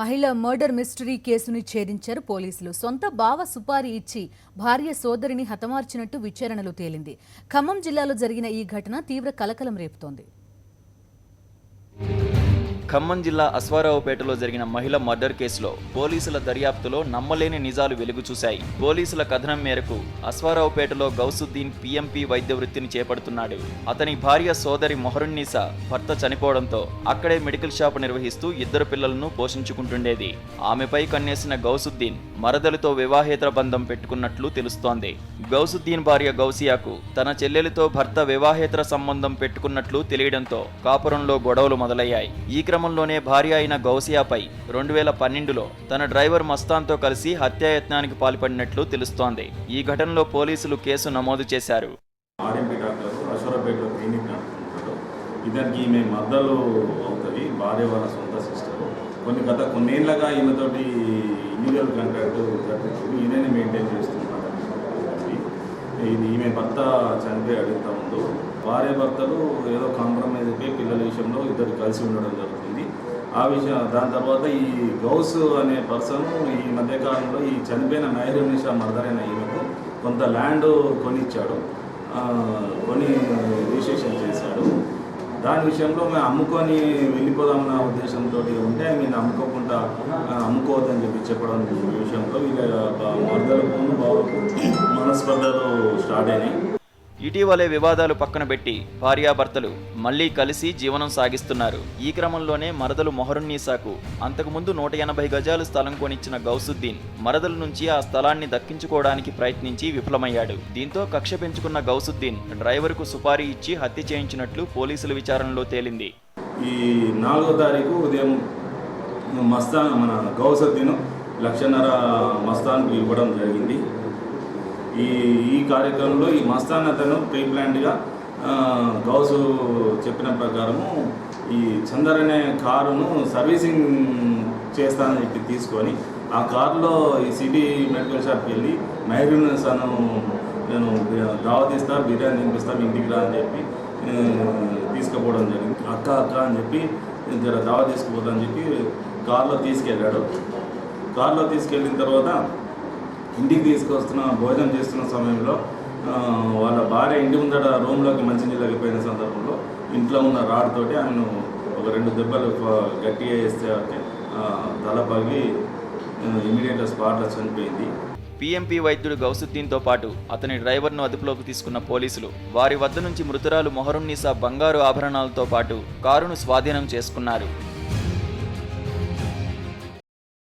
మహిళ murder mystery కేసుని ఛేదించారు పోలీసులు. సొంత బావ సుపారీ ఇచ్చి భార్య సోదరిని హతమార్చినట్టు విచారణలో తేలింది. ఖమ్మం జిల్లాలో జరిగిన ఈ ఘటన తీవ్ర కలకలం రేపుతోంది. ఖమ్మం జిల్లా అశ్వారావుపేటలో జరిగిన మహిళ మర్డర్ కేసులో పోలీసుల దర్యాప్తులో నమ్మలేని నిజాలు వెలుగు చూశాయి. పోలీసుల కథనం మేరకు అశ్వారావుపేటలో గౌసుద్దీన్ పీఎంపీ వైద్య వృత్తిని చేపడుతున్నాడు. అతని భార్య సోదరి మొహరున్నీసా భర్త చనిపోవడంతో అక్కడే మెడికల్ షాప్ నిర్వహిస్తూ ఇద్దరు పిల్లలను పోషించుకుంటుండేది. ఆమెపై కన్నేసిన గౌసుద్దీన్ మరదలితో వివాహేతర బంధం పెట్టుకున్నట్లు తెలుస్తోంది. గౌసుద్దీన్ భార్య గౌసియాకు తన చెల్లెలితో భర్త వివాహేతర సంబంధం పెట్టుకున్నట్లు తెలియడంతో కాపురంలో గొడవలు మొదలయ్యాయి. ఈ క్రమంలోనే భార్య అయిన గౌసియాపై 2012లో తన డ్రైవర్ మస్తాన్తో కలిసి హత్యాయత్నానికి పాల్పడినట్లు తెలుస్తోంది. ఈ ఘటనలో పోలీసులు కేసు నమోదు చేశారు. ఇతనికి ఈమె మద్దలు అవుతుంది, భార్య వాళ్ళ సొంత సిస్టర్. కొన్నేళ్లగా ఈమెతోటి ఇల్లీగల్ కాంట్రాక్ట్ జరిపించింది, ఈయననే మెయింటైన్ చేస్తున్నాడు. ఇది ఈమె భర్త చనిపోయి అడుగుతా ముందు భార్య భర్తలు ఏదో కాంప్రమైజ్ అయిపోయి పిల్లల విషయంలో ఇద్దరు కలిసి ఉండడం జరుగుతుంది. ఆ విషయం దాని తర్వాత ఈ గౌస్ అనే పర్సన్ ఈ మధ్యకాలంలో ఈ చనిపోయిన మెహరున్నీసా మర్దరైన ఈమెకు కొంత ల్యాండ్ కొనిచ్చాడు, కొని రిజిస్ట్రేషన్ చేశాడు. దాని విషయంలో మేము అమ్ముకొని వెళ్ళిపోదామన్న ఉద్దేశంతో ఉంటే మేము అమ్ముకోవద్దని చెప్పడం విషయంలో వీళ్ళ మర్దలకు బావకు మనస్పర్ధలు స్టార్ట్ అయినాయి. ఇటీవలే వివాదాలు పక్కన పెట్టి భార్యాభర్తలు మళ్లీ కలిసి జీవనం సాగిస్తున్నారు. ఈ క్రమంలోనే మరదలు మొహరున్నీసాకు అంతకుముందు 180 గజాలు స్థలం కొనిచ్చిన గౌసుద్దీన్ మరదల నుంచి ఆ స్థలాన్ని దక్కించుకోవడానికి ప్రయత్నించి విఫలమయ్యాడు. దీంతో కక్ష పెంచుకున్న గౌసుద్దీన్ డ్రైవర్కు సుపారీ ఇచ్చి హత్య చేయించినట్లు పోలీసుల విచారణలో తేలింది. ఈ 4వ తారీఖు ఉదయం మన గౌసుద్దీన్ 1.5 లక్ష మస్తాన్కు ఇవ్వడం జరిగింది. ఈ కార్యక్రమంలో ఈ మస్తాన్ అతను ప్రీ ప్లాన్డ్గా గౌసు చెప్పిన ప్రకారము ఈ చందర్ అనే కారును సర్వీసింగ్ చేస్తానని చెప్పి తీసుకొని ఆ కారులో ఈ సిటీ మెడికల్ షాప్కి వెళ్ళి మెహరున్నీసాను నేను దావతీస్తా, బిర్యానీ తినిపిస్తా, ఇంటికి రా అని చెప్పి తీసుకుపోవడం జరిగింది. అక్క అని చెప్పి దావా తీసుకుపోతా అని చెప్పి కారులో తీసుకెళ్ళాడు. కారులో తీసుకెళ్ళిన తర్వాత ఇంటికి భోజనం చేస్తున్న సమయంలో వాళ్ళ భార్య ఇంటి ముందర రూమ్లోకి మంచినీళ్ళకి పోయిన సందర్భంలో ఇంట్లో ఉన్న రాడ్ తోటి ఆమెను ఒక 2 దెబ్బలు గట్టిగా వేస్తే తల పగిలి ఇమీడియట్గా స్పాట్లో చనిపోయింది. పీఎంపీ వైద్యుడు గౌసుద్దీన్తో పాటు అతని డ్రైవర్ను అదుపులోకి తీసుకున్న పోలీసులు వారి వద్ద నుంచి మృతురాలు మొహరున్నీసా బంగారు ఆభరణాలతో పాటు కారును స్వాధీనం చేసుకున్నారు.